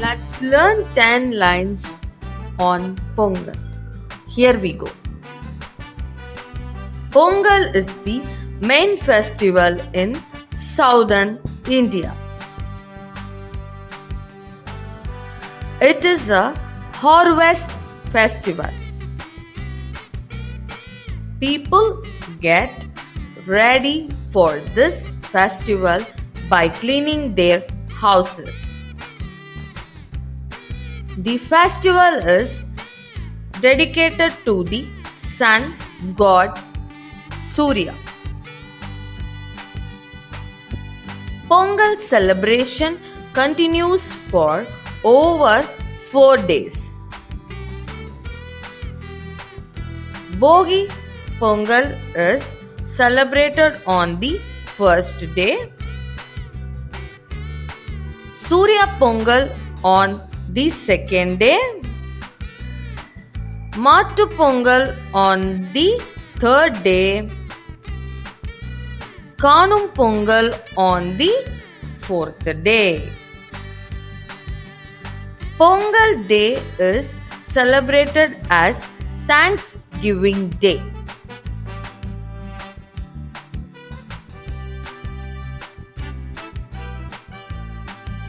Let's learn 10 lines on Pongal. Here we go. Pongal is the main festival in southern India. It is a harvest festival. People get ready for this festival by cleaning their houses. The festival is dedicated to the sun god Surya. Pongal celebration continues for over 4 days. Bhogi Pongal is celebrated on the first day. Surya Pongal on the second day. Mattu Pongal on the third day. Kaanum Pongal on the fourth day. Pongal Day is celebrated as Thanksgiving Day.